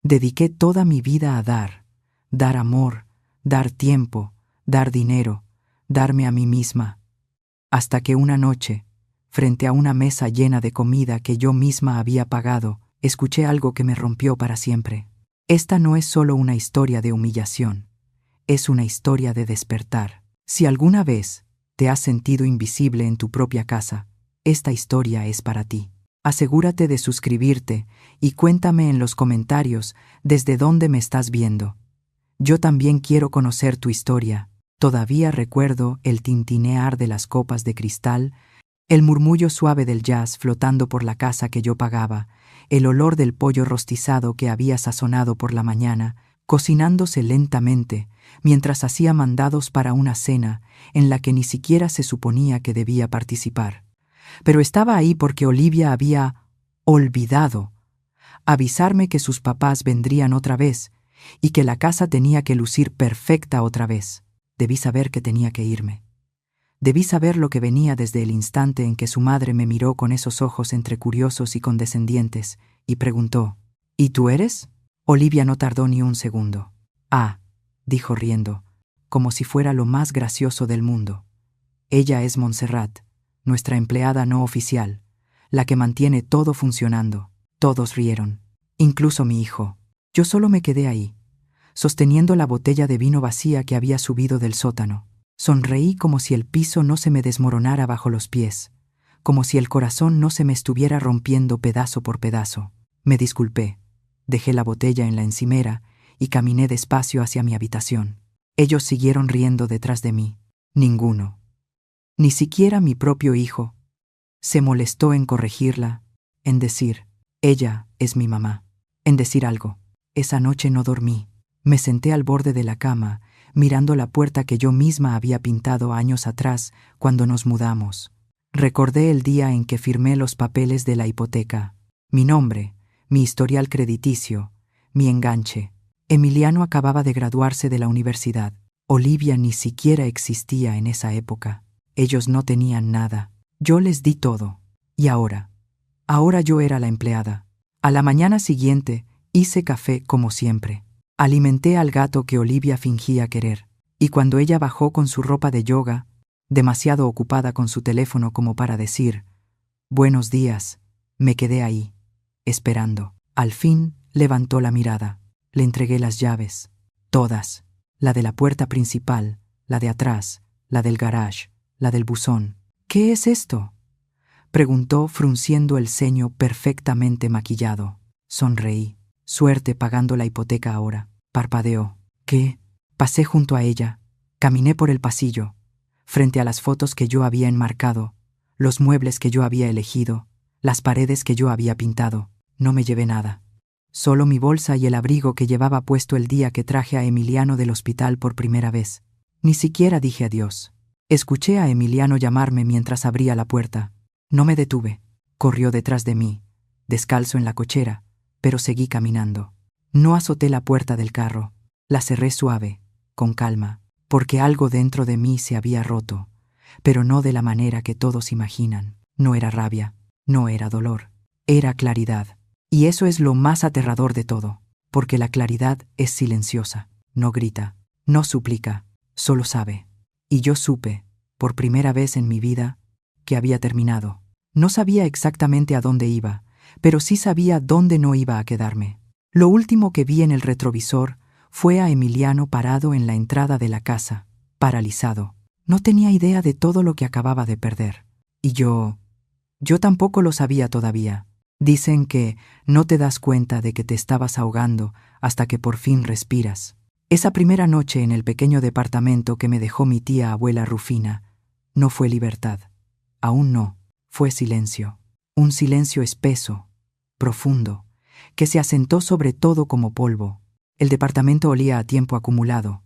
Dediqué toda mi vida a dar amor, dar tiempo, dar dinero, darme a mí misma. Hasta que una noche, frente a una mesa llena de comida que yo misma había pagado, escuché algo que me rompió para siempre. Esta no es solo una historia de humillación, es una historia de despertar. Si alguna vez te has sentido invisible en tu propia casa, esta historia es para ti. Asegúrate de suscribirte y cuéntame en los comentarios desde dónde me estás viendo. Yo también quiero conocer tu historia. Todavía recuerdo el tintinear de las copas de cristal, el murmullo suave del jazz flotando por la casa que yo pagaba, el olor del pollo rostizado que había sazonado por la mañana, cocinándose lentamente, mientras hacía mandados para una cena en la que ni siquiera se suponía que debía participar. Pero estaba ahí porque Olivia había olvidado avisarme que sus papás vendrían otra vez y que la casa tenía que lucir perfecta otra vez. Debí saber que tenía que irme. Debí saber lo que venía desde el instante en que su madre me miró con esos ojos entre curiosos y condescendientes y preguntó: ¿Y tú eres? Olivia no tardó ni un segundo. Ah, dijo riendo, como si fuera lo más gracioso del mundo. Ella es Montserrat, nuestra empleada no oficial, la que mantiene todo funcionando. Todos rieron, incluso mi hijo. Yo solo me quedé ahí, sosteniendo la botella de vino vacía que había subido del sótano. Sonreí como si el piso no se me desmoronara bajo los pies, como si el corazón no se me estuviera rompiendo pedazo por pedazo. Me disculpé, dejé la botella en la encimera y caminé despacio hacia mi habitación. Ellos siguieron riendo detrás de mí. Ninguno, ni siquiera mi propio hijo, se molestó en corregirla, en decir: ella es mi mamá, en decir algo. Esa noche no dormí. Me senté al borde de la cama, mirando la puerta que yo misma había pintado años atrás cuando nos mudamos. Recordé el día en que firmé los papeles de la hipoteca. Mi nombre, mi historial crediticio, mi enganche. Emiliano acababa de graduarse de la universidad. Olivia ni siquiera existía en esa época. Ellos no tenían nada. Yo les di todo. Y ahora yo era la empleada. A la mañana siguiente hice café como siempre. Alimenté al gato que Olivia fingía querer. Y cuando ella bajó con su ropa de yoga, demasiado ocupada con su teléfono como para decir «Buenos días», me quedé ahí, esperando. Al fin levantó la mirada. Le entregué las llaves. Todas. La de la puerta principal, la de atrás, la del garage, la del buzón. «¿Qué es esto?», preguntó frunciendo el ceño perfectamente maquillado. Sonreí. Suerte pagando la hipoteca ahora. Parpadeó. ¿Qué? Pasé junto a ella. Caminé por el pasillo, frente a las fotos que yo había enmarcado, los muebles que yo había elegido, las paredes que yo había pintado. No me llevé nada. Solo mi bolsa y el abrigo que llevaba puesto el día que traje a Emiliano del hospital por primera vez. Ni siquiera dije adiós. Escuché a Emiliano llamarme mientras abría la puerta. No me detuve. Corrió detrás de mí, descalzo en la cochera, pero seguí caminando. No azoté la puerta del carro. La cerré suave, con calma, porque algo dentro de mí se había roto, pero no de la manera que todos imaginan. No era rabia, no era dolor, era claridad. Y eso es lo más aterrador de todo, porque la claridad es silenciosa, no grita, no suplica, solo sabe. Y yo supe, por primera vez en mi vida, que había terminado. No sabía exactamente a dónde iba, pero sí sabía dónde no iba a quedarme. Lo último que vi en el retrovisor fue a Emiliano parado en la entrada de la casa, paralizado. No tenía idea de todo lo que acababa de perder. Y yo tampoco lo sabía todavía. Dicen que no te das cuenta de que te estabas ahogando hasta que por fin respiras. Esa primera noche en el pequeño departamento que me dejó mi tía abuela Rufina no fue libertad. Aún no. Fue silencio. Un silencio espeso, profundo, que se asentó sobre todo como polvo. El departamento olía a tiempo acumulado.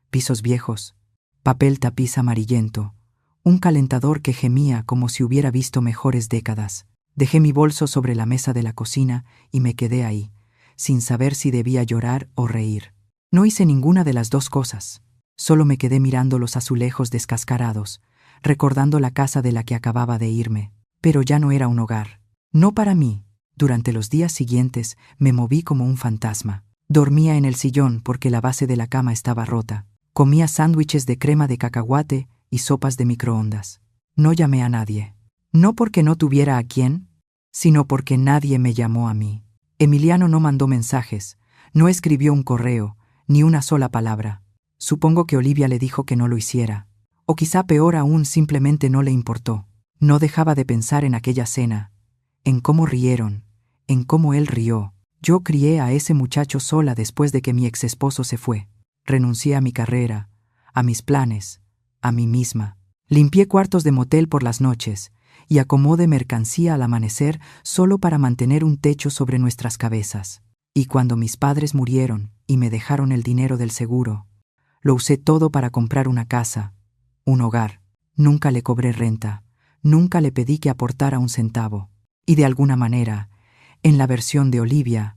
Pisos viejos, papel tapiz amarillento, un calentador que gemía como si hubiera visto mejores décadas. Dejé mi bolso sobre la mesa de la cocina y me quedé ahí, sin saber si debía llorar o reír. No hice ninguna de las dos cosas. Solo me quedé mirando los azulejos descascarados, recordando la casa de la que acababa de irme. Pero ya no era un hogar. No para mí. Durante los días siguientes me moví como un fantasma. Dormía en el sillón porque la base de la cama estaba rota. Comía sándwiches de crema de cacahuate y sopas de microondas. No llamé a nadie. No porque no tuviera a quién, sino porque nadie me llamó a mí. Emiliano no mandó mensajes, no escribió un correo, ni una sola palabra. Supongo que Olivia le dijo que no lo hiciera. O quizá peor aún, simplemente no le importó. No dejaba de pensar en aquella cena, en cómo rieron, en cómo él rió. Yo crié a ese muchacho sola después de que mi exesposo se fue. Renuncié a mi carrera, a mis planes, a mí misma. Limpié cuartos de motel por las noches y acomodé mercancía al amanecer solo para mantener un techo sobre nuestras cabezas. Y cuando mis padres murieron y me dejaron el dinero del seguro, lo usé todo para comprar una casa, un hogar. Nunca le cobré renta, nunca le pedí que aportara un centavo. Y de alguna manera, en la versión de Olivia,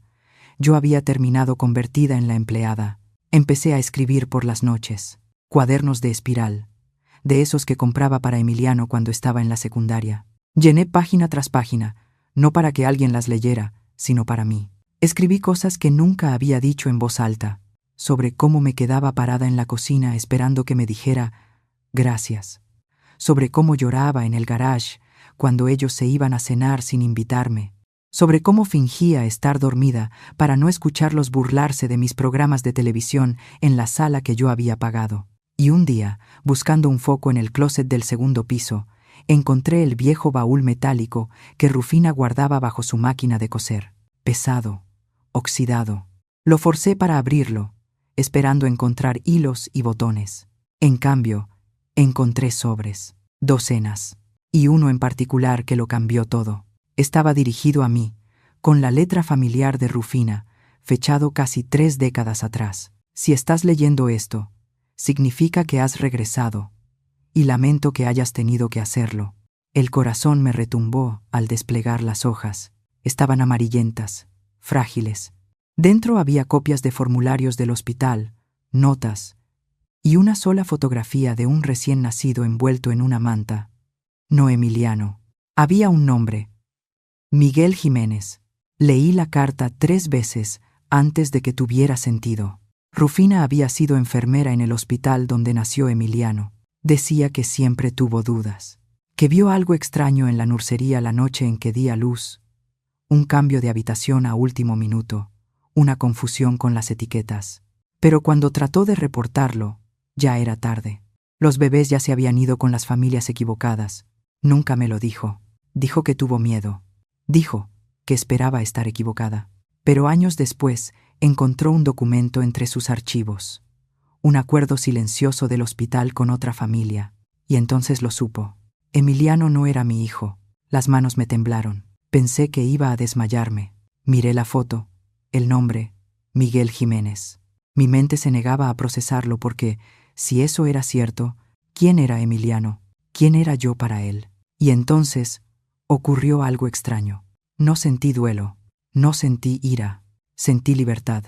yo había terminado convertida en la empleada. Empecé a escribir por las noches, cuadernos de espiral, de esos que compraba para Emiliano cuando estaba en la secundaria. Llené página tras página, no para que alguien las leyera, sino para mí. Escribí cosas que nunca había dicho en voz alta, sobre cómo me quedaba parada en la cocina esperando que me dijera gracias, sobre cómo lloraba en el garage cuando ellos se iban a cenar sin invitarme, sobre cómo fingía estar dormida para no escucharlos burlarse de mis programas de televisión en la sala que yo había pagado. Y un día, buscando un foco en el closet del segundo piso, encontré el viejo baúl metálico que Rufina guardaba bajo su máquina de coser. Pesado, oxidado. Lo forcé para abrirlo, esperando encontrar hilos y botones. En cambio, encontré sobres, docenas, y uno en particular que lo cambió todo. Estaba dirigido a mí, con la letra familiar de Rufina, fechado casi 3 décadas atrás. Si estás leyendo esto, significa que has regresado, y lamento que hayas tenido que hacerlo. El corazón me retumbó al desplegar las hojas. Estaban amarillentas, frágiles. Dentro había copias de formularios del hospital, notas, y una sola fotografía de un recién nacido envuelto en una manta. No Emiliano. Había un nombre. Miguel Jiménez. Leí la carta 3 veces antes de que tuviera sentido. Rufina había sido enfermera en el hospital donde nació Emiliano. Decía que siempre tuvo dudas, que vio algo extraño en la nursería la noche en que di a luz, un cambio de habitación a último minuto, una confusión con las etiquetas. Pero cuando trató de reportarlo, ya era tarde. Los bebés ya se habían ido con las familias equivocadas. Nunca me lo dijo. Dijo que tuvo miedo. Dijo que esperaba estar equivocada. Pero años después encontró un documento entre sus archivos, un acuerdo silencioso del hospital con otra familia, y entonces lo supo. Emiliano no era mi hijo. Las manos me temblaron. Pensé que iba a desmayarme. Miré la foto, el nombre, Miguel Jiménez. Mi mente se negaba a procesarlo porque, si eso era cierto, ¿quién era Emiliano? ¿Quién era yo para él? Y entonces ocurrió algo extraño. No sentí duelo, no sentí ira, sentí libertad.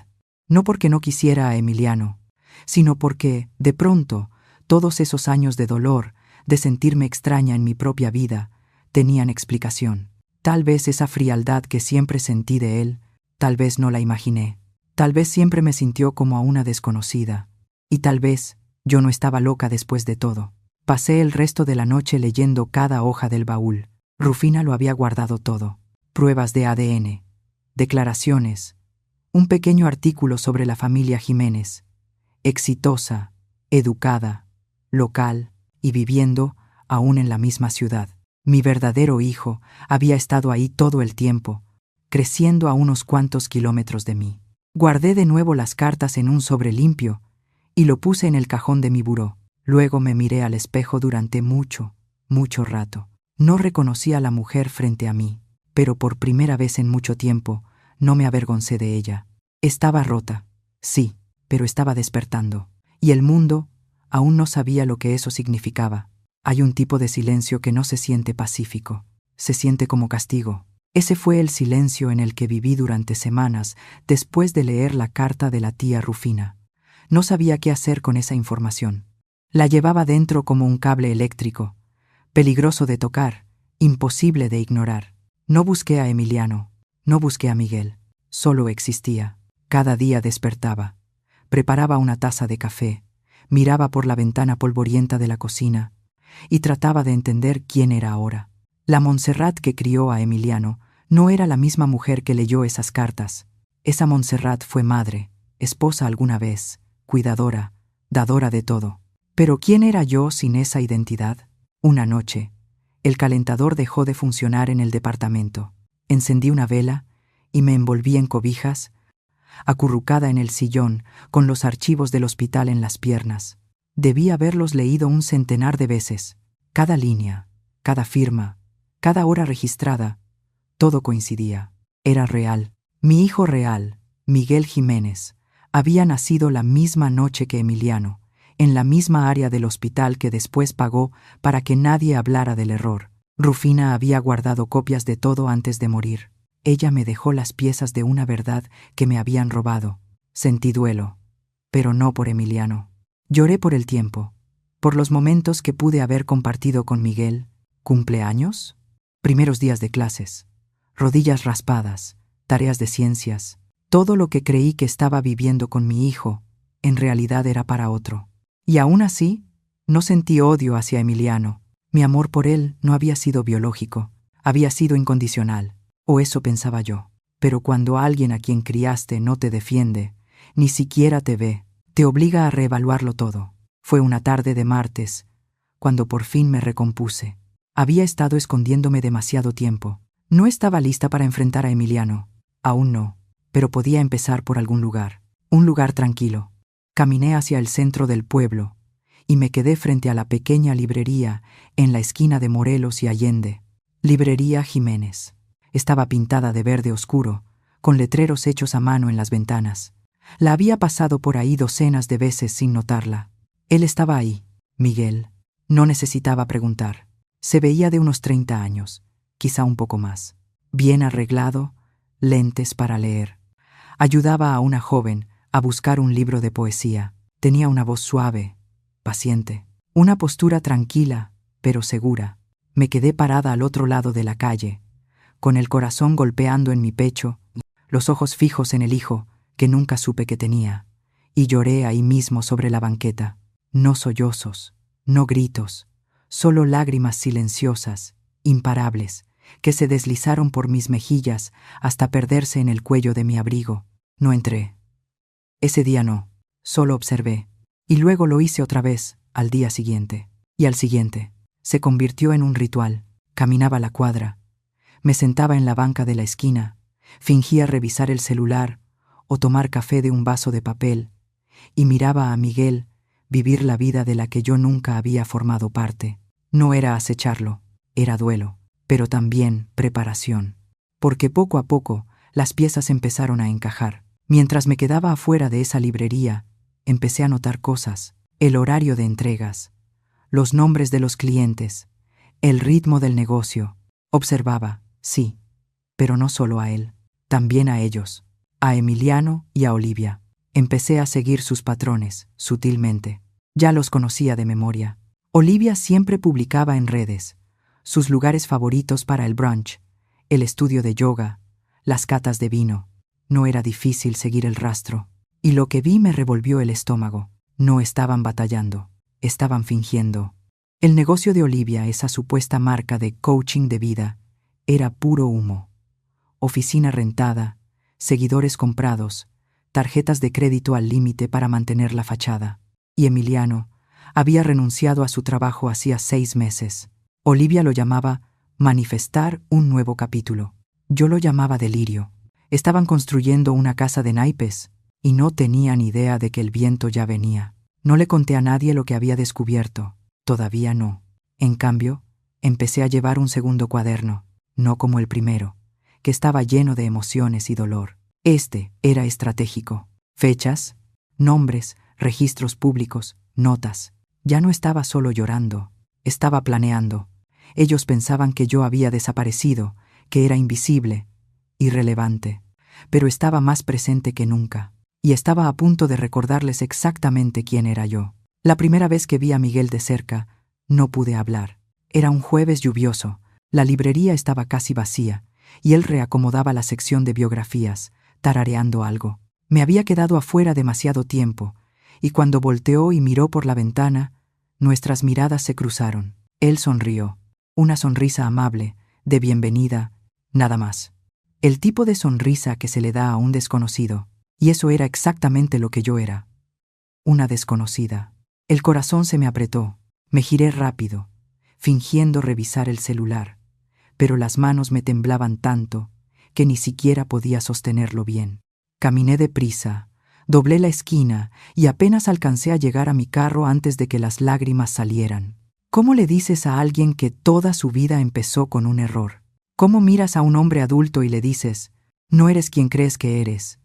No porque no quisiera a Emiliano, sino porque, de pronto, todos esos años de dolor, de sentirme extraña en mi propia vida, tenían explicación. Tal vez esa frialdad que siempre sentí de él, tal vez no la imaginé. Tal vez siempre me sintió como a una desconocida. Y tal vez yo no estaba loca después de todo. Pasé el resto de la noche leyendo cada hoja del baúl. Rufina lo había guardado todo. Pruebas de ADN, declaraciones, un pequeño artículo sobre la familia Jiménez, exitosa, educada, local y viviendo aún en la misma ciudad. Mi verdadero hijo había estado ahí todo el tiempo, creciendo a unos cuantos kilómetros de mí. Guardé de nuevo las cartas en un sobre limpio y lo puse en el cajón de mi buró. Luego me miré al espejo durante mucho, mucho rato. No reconocí a la mujer frente a mí, pero por primera vez en mucho tiempo no me avergoncé de ella. Estaba rota, sí, pero estaba despertando. Y el mundo aún no sabía lo que eso significaba. Hay un tipo de silencio que no se siente pacífico, se siente como castigo. Ese fue el silencio en el que viví durante semanas después de leer la carta de la tía Rufina. No sabía qué hacer con esa información. La llevaba dentro como un cable eléctrico, peligroso de tocar, imposible de ignorar. No busqué a Emiliano, no busqué a Miguel, solo existía. Cada día despertaba, preparaba una taza de café, miraba por la ventana polvorienta de la cocina y trataba de entender quién era ahora. La Montserrat que crió a Emiliano no era la misma mujer que leyó esas cartas. Esa Montserrat fue madre, esposa alguna vez, cuidadora, dadora de todo. Pero ¿quién era yo sin esa identidad? Una noche, el calentador dejó de funcionar en el departamento. Encendí una vela y me envolví en cobijas, acurrucada en el sillón, con los archivos del hospital en las piernas. Debí haberlos leído 100 de veces. Cada línea, cada firma, cada hora registrada, todo coincidía. Era real. Mi hijo real, Miguel Jiménez, había nacido la misma noche que Emiliano, en la misma área del hospital que después pagó para que nadie hablara del error. Rufina había guardado copias de todo antes de morir. Ella me dejó las piezas de una verdad que me habían robado. Sentí duelo, pero no por Emiliano. Lloré por el tiempo, por los momentos que pude haber compartido con Miguel. ¿Cumpleaños? Primeros días de clases, rodillas raspadas, tareas de ciencias. Todo lo que creí que estaba viviendo con mi hijo, en realidad era para otro. Y aún así, no sentí odio hacia Emiliano. Mi amor por él no había sido biológico, había sido incondicional. O eso pensaba yo. Pero cuando alguien a quien criaste no te defiende, ni siquiera te ve, te obliga a reevaluarlo todo. Fue una tarde de martes, cuando por fin me recompuse. Había estado escondiéndome demasiado tiempo. No estaba lista para enfrentar a Emiliano. Aún no, pero podía empezar por algún lugar. Un lugar tranquilo. Caminé hacia el centro del pueblo y me quedé frente a la pequeña librería en la esquina de Morelos y Allende. Librería Jiménez. Estaba pintada de verde oscuro, con letreros hechos a mano en las ventanas. La había pasado por ahí docenas de veces sin notarla. Él estaba ahí, Miguel. No necesitaba preguntar. Se veía de unos 30 años, quizá un poco más. Bien arreglado, lentes para leer. Ayudaba a una joven a buscar un libro de poesía. Tenía una voz suave, paciente, una postura tranquila, pero segura. Me quedé parada al otro lado de la calle, con el corazón golpeando en mi pecho, los ojos fijos en el hijo que nunca supe que tenía, y lloré ahí mismo sobre la banqueta. No sollozos, no gritos, solo lágrimas silenciosas, imparables, que se deslizaron por mis mejillas hasta perderse en el cuello de mi abrigo. No entré. Ese día no, solo observé, y luego lo hice otra vez, al día siguiente, y al siguiente. Se convirtió en un ritual. Caminaba la cuadra, me sentaba en la banca de la esquina, fingía revisar el celular o tomar café de un vaso de papel, y miraba a Miguel vivir la vida de la que yo nunca había formado parte. No era acecharlo, era duelo, pero también preparación, porque poco a poco las piezas empezaron a encajar. Mientras me quedaba afuera de esa librería, empecé a notar cosas: el horario de entregas, los nombres de los clientes, el ritmo del negocio. Observaba, sí, pero no solo a él, también a ellos, a Emiliano y a Olivia. Empecé a seguir sus patrones, sutilmente. Ya los conocía de memoria. Olivia siempre publicaba en redes sus lugares favoritos para el brunch, el estudio de yoga, las catas de vino. No era difícil seguir el rastro. Y lo que vi me revolvió el estómago. No estaban batallando, estaban fingiendo. El negocio de Olivia, esa supuesta marca de coaching de vida, era puro humo. Oficina rentada, seguidores comprados, tarjetas de crédito al límite para mantener la fachada. Y Emiliano había renunciado a su trabajo hacía 6 meses. Olivia lo llamaba manifestar un nuevo capítulo. Yo lo llamaba delirio. Estaban construyendo una casa de naipes y no tenían idea de que el viento ya venía. No le conté a nadie lo que había descubierto. Todavía no. En cambio, empecé a llevar un segundo cuaderno, no como el primero, que estaba lleno de emociones y dolor. Este era estratégico. Fechas, nombres, registros públicos, notas. Ya no estaba solo llorando, estaba planeando. Ellos pensaban que yo había desaparecido, que era invisible, irrelevante, pero estaba más presente que nunca, y estaba a punto de recordarles exactamente quién era yo. La primera vez que vi a Miguel de cerca, no pude hablar. Era un jueves lluvioso, la librería estaba casi vacía, y él reacomodaba la sección de biografías, tarareando algo. Me había quedado afuera demasiado tiempo, y cuando volteó y miró por la ventana, nuestras miradas se cruzaron. Él sonrió, una sonrisa amable, de bienvenida, nada más. El tipo de sonrisa que se le da a un desconocido, y eso era exactamente lo que yo era. Una desconocida. El corazón se me apretó, me giré rápido, fingiendo revisar el celular, pero las manos me temblaban tanto que ni siquiera podía sostenerlo bien. Caminé deprisa, doblé la esquina y apenas alcancé a llegar a mi carro antes de que las lágrimas salieran. ¿Cómo le dices a alguien que toda su vida empezó con un error? ¿Cómo miras a un hombre adulto y le dices, no eres quien crees que eres?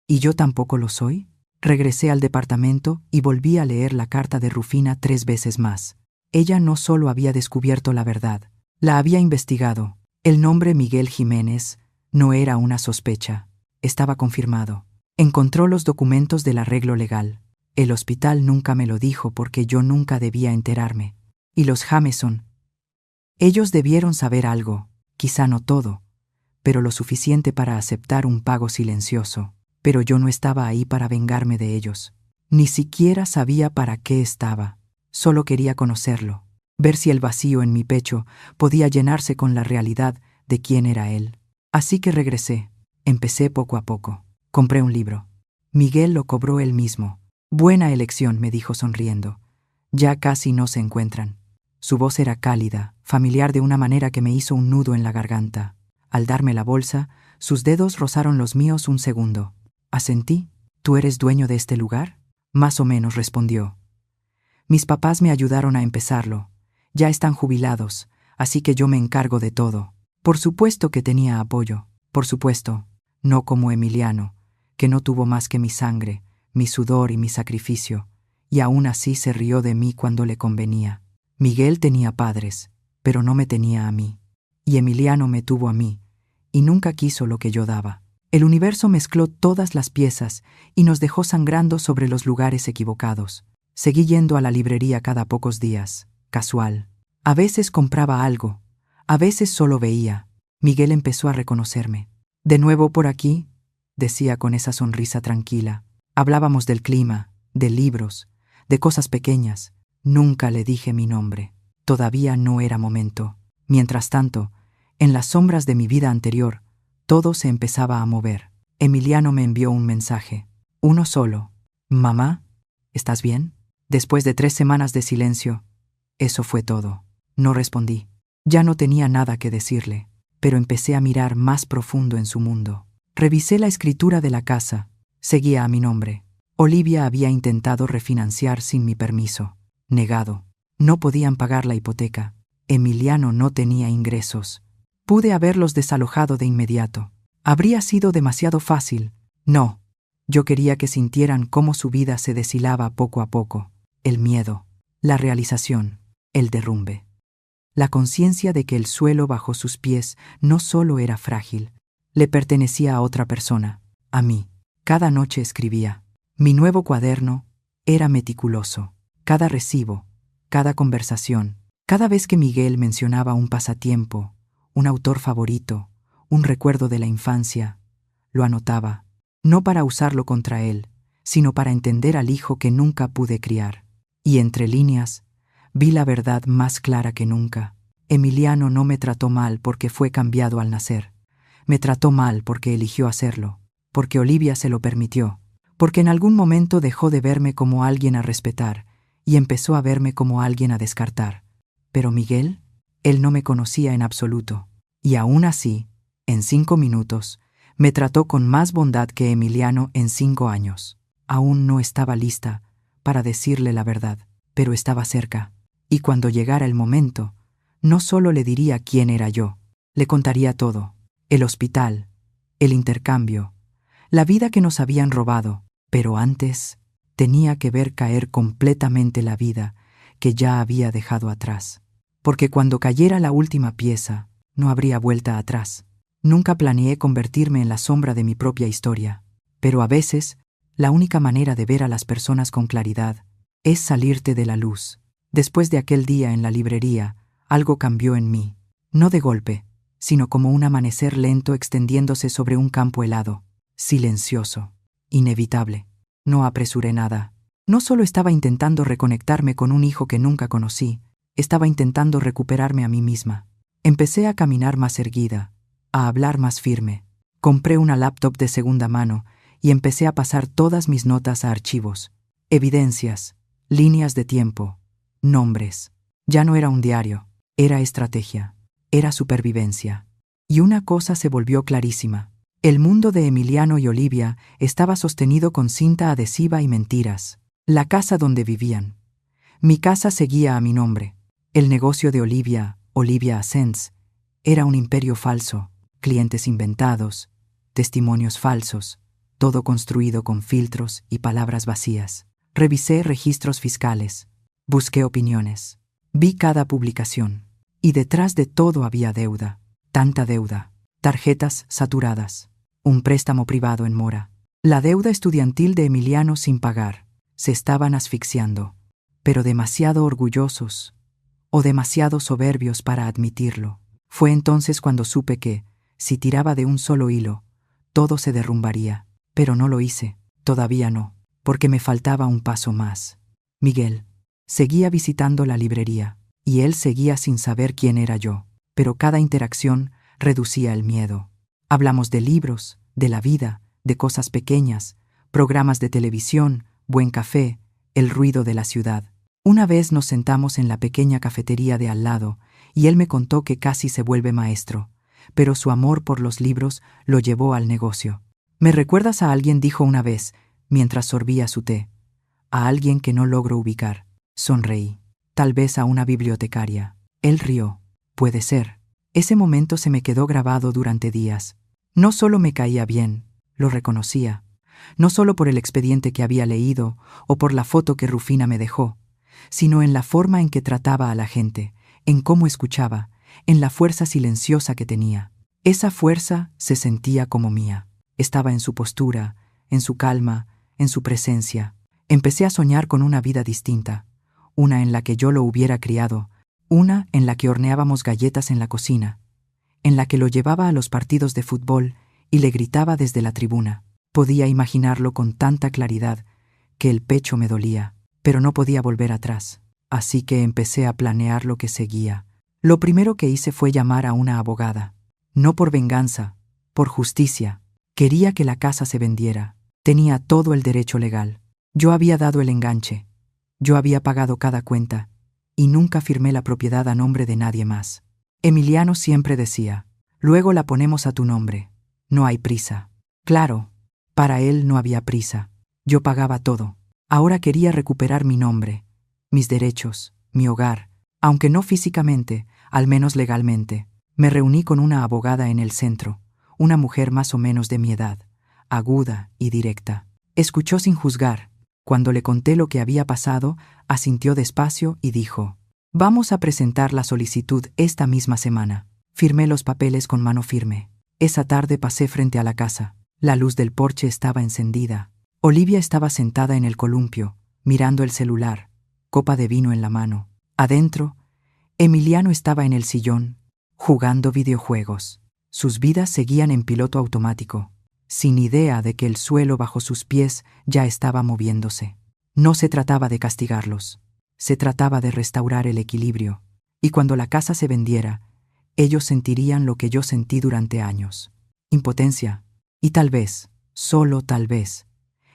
¿Y yo tampoco lo soy? Regresé al departamento y volví a leer la carta de Rufina 3 veces más. Ella no solo había descubierto la verdad, la había investigado. El nombre Miguel Jiménez no era una sospecha, estaba confirmado. Encontró los documentos del arreglo legal. El hospital nunca me lo dijo porque yo nunca debía enterarme. Y los Jameson. Ellos debieron saber algo, quizá no todo, pero lo suficiente para aceptar un pago silencioso. Pero yo no estaba ahí para vengarme de ellos. Ni siquiera sabía para qué estaba. Solo quería conocerlo, ver si el vacío en mi pecho podía llenarse con la realidad de quién era él. Así que regresé. Empecé poco a poco. Compré un libro. Miguel lo cobró él mismo. Buena elección, me dijo sonriendo. Ya casi no se encuentran. Su voz era cálida, familiar de una manera que me hizo un nudo en la garganta. Al darme la bolsa, sus dedos rozaron los míos un segundo. Asentí. ¿Tú eres dueño de este lugar? Más o menos, respondió. Mis papás me ayudaron a empezarlo. Ya están jubilados, así que yo me encargo de todo. Por supuesto que tenía apoyo. Por supuesto. No como Emiliano, que no tuvo más que mi sangre, mi sudor y mi sacrificio, y aún así se rió de mí cuando le convenía. Miguel tenía padres, pero no me tenía a mí. Y Emiliano me tuvo a mí, y nunca quiso lo que yo daba. El universo mezcló todas las piezas y nos dejó sangrando sobre los lugares equivocados. Seguí yendo a la librería cada pocos días, casual. A veces compraba algo, a veces solo veía. Miguel empezó a reconocerme. «¿De nuevo por aquí?», decía con esa sonrisa tranquila. Hablábamos del clima, de libros, de cosas pequeñas. Nunca le dije mi nombre. Todavía no era momento. Mientras tanto, en las sombras de mi vida anterior, todo se empezaba a mover. Emiliano me envió un mensaje. Uno solo. «Mamá, ¿estás bien?». Después de 3 semanas de silencio, eso fue todo. No respondí. Ya no tenía nada que decirle, pero empecé a mirar más profundo en su mundo. Revisé la escritura de la casa. Seguía a mi nombre. Olivia había intentado refinanciar sin mi permiso. Negado. No podían pagar la hipoteca. Emiliano no tenía ingresos. Pude haberlos desalojado de inmediato. Habría sido demasiado fácil. No. Yo quería que sintieran cómo su vida se deshilaba poco a poco. El miedo, la realización, el derrumbe. La conciencia de que el suelo bajo sus pies no solo era frágil, le pertenecía a otra persona, a mí. Cada noche escribía. Mi nuevo cuaderno era meticuloso. Cada recibo, cada conversación, cada vez que Miguel mencionaba un pasatiempo, un autor favorito, un recuerdo de la infancia, lo anotaba, no para usarlo contra él, sino para entender al hijo que nunca pude criar. Y entre líneas, vi la verdad más clara que nunca. Emiliano no me trató mal porque fue cambiado al nacer. Me trató mal porque eligió hacerlo, porque Olivia se lo permitió, porque en algún momento dejó de verme como alguien a respetar y empezó a verme como alguien a descartar. Pero Miguel, él no me conocía en absoluto. Y aún así, en 5 minutos, me trató con más bondad que Emiliano en 5 años. Aún no estaba lista para decirle la verdad, pero estaba cerca. Y cuando llegara el momento, no solo le diría quién era yo, le contaría todo. El hospital, el intercambio, la vida que nos habían robado. Pero antes, tenía que ver caer completamente la vida que ya había dejado atrás. Porque cuando cayera la última pieza, no habría vuelta atrás. Nunca planeé convertirme en la sombra de mi propia historia, pero a veces, la única manera de ver a las personas con claridad es salirte de la luz. Después de aquel día en la librería, algo cambió en mí, no de golpe, sino como un amanecer lento extendiéndose sobre un campo helado, silencioso. inevitable. No apresuré nada. No solo estaba intentando reconectarme con un hijo que nunca conocí, estaba intentando recuperarme a mí misma. Empecé a caminar más erguida, a hablar más firme. Compré una laptop de segunda mano y empecé a pasar todas mis notas a archivos, evidencias, líneas de tiempo, nombres. Ya no era un diario, era estrategia, era supervivencia. Y una cosa se volvió clarísima. El mundo de Emiliano y Olivia estaba sostenido con cinta adhesiva y mentiras. La casa donde vivían. Mi casa seguía a mi nombre. El negocio de Olivia, Olivia Ascents, era un imperio falso, clientes inventados, testimonios falsos, todo construido con filtros y palabras vacías. Revisé registros fiscales, busqué opiniones, vi cada publicación. Y detrás de todo había deuda, tanta deuda, tarjetas saturadas, un préstamo privado en mora, la deuda estudiantil de Emiliano sin pagar. Se estaban asfixiando, pero demasiado orgullosos o demasiado soberbios para admitirlo. Fue entonces cuando supe que, si tiraba de un solo hilo, todo se derrumbaría. Pero no lo hice, todavía no, porque me faltaba un paso más. Miguel seguía visitando la librería, y él seguía sin saber quién era yo, pero cada interacción reducía el miedo. Hablamos de libros, de la vida, de cosas pequeñas, programas de televisión, buen café, el ruido de la ciudad. Una vez nos sentamos en la pequeña cafetería de al lado y él me contó que casi se vuelve maestro, pero su amor por los libros lo llevó al negocio. ¿Me recuerdas a alguien?, dijo una vez, mientras sorbía su té. A alguien que no logro ubicar. Sonreí. Tal vez a una bibliotecaria. Él rió. Puede ser. Ese momento se me quedó grabado durante días. No solo me caía bien, lo reconocía. No solo por el expediente que había leído o por la foto que Rufina me dejó, sino en la forma en que trataba a la gente, en cómo escuchaba, en la fuerza silenciosa que tenía. Esa fuerza se sentía como mía. Estaba en su postura, en su calma, en su presencia. Empecé a soñar con una vida distinta, una en la que yo lo hubiera criado, una en la que horneábamos galletas en la cocina, en la que lo llevaba a los partidos de fútbol y le gritaba desde la tribuna. Podía imaginarlo con tanta claridad que el pecho me dolía, pero no podía volver atrás. Así que empecé a planear lo que seguía. Lo primero que hice fue llamar a una abogada. No por venganza, por justicia. Quería que la casa se vendiera. Tenía todo el derecho legal. Yo había dado el enganche. Yo había pagado cada cuenta. Y nunca firmé la propiedad a nombre de nadie más. Emiliano siempre decía, luego la ponemos a tu nombre. No hay prisa. Claro. Para él no había prisa. Yo pagaba todo. Ahora quería recuperar mi nombre, mis derechos, mi hogar, aunque no físicamente, al menos legalmente. Me reuní con una abogada en el centro, una mujer más o menos de mi edad, aguda y directa. Escuchó sin juzgar. Cuando le conté lo que había pasado, asintió despacio y dijo, vamos a presentar la solicitud esta misma semana. Firmé los papeles con mano firme. Esa tarde pasé frente a la casa. La luz del porche estaba encendida. Olivia estaba sentada en el columpio, mirando el celular, copa de vino en la mano. Adentro, Emiliano estaba en el sillón, jugando videojuegos. Sus vidas seguían en piloto automático, sin idea de que el suelo bajo sus pies ya estaba moviéndose. No se trataba de castigarlos, se trataba de restaurar el equilibrio, y cuando la casa se vendiera, ellos sentirían lo que yo sentí durante años. Impotencia. Y tal vez, solo tal vez,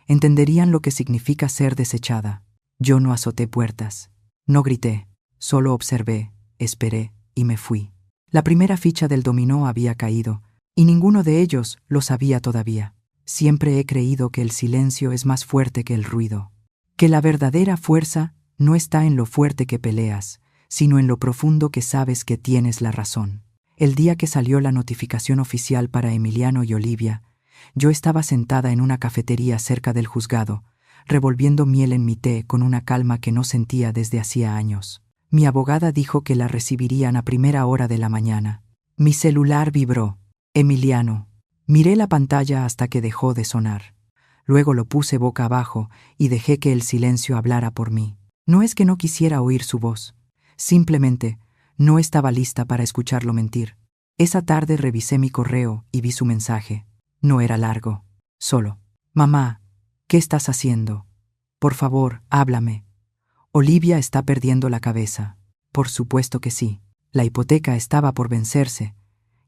entenderían lo que significa ser desechada. Yo no azoté puertas, no grité, solo observé, esperé y me fui. La primera ficha del dominó había caído, y ninguno de ellos lo sabía todavía. Siempre he creído que el silencio es más fuerte que el ruido, que la verdadera fuerza no está en lo fuerte que peleas, sino en lo profundo que sabes que tienes la razón. El día que salió la notificación oficial para Emiliano y Olivia, yo estaba sentada en una cafetería cerca del juzgado, revolviendo miel en mi té con una calma que no sentía desde hacía años. Mi abogada dijo que la recibirían a primera hora de la mañana. Mi celular vibró. Emiliano. Miré la pantalla hasta que dejó de sonar. Luego lo puse boca abajo y dejé que el silencio hablara por mí. No es que no quisiera oír su voz. Simplemente no estaba lista para escucharlo mentir. Esa tarde revisé mi correo y vi su mensaje. No era largo. Solo: mamá, ¿Qué estás haciendo? Por favor, háblame. Olivia está perdiendo la cabeza. Por supuesto que sí. La hipoteca estaba por vencerse,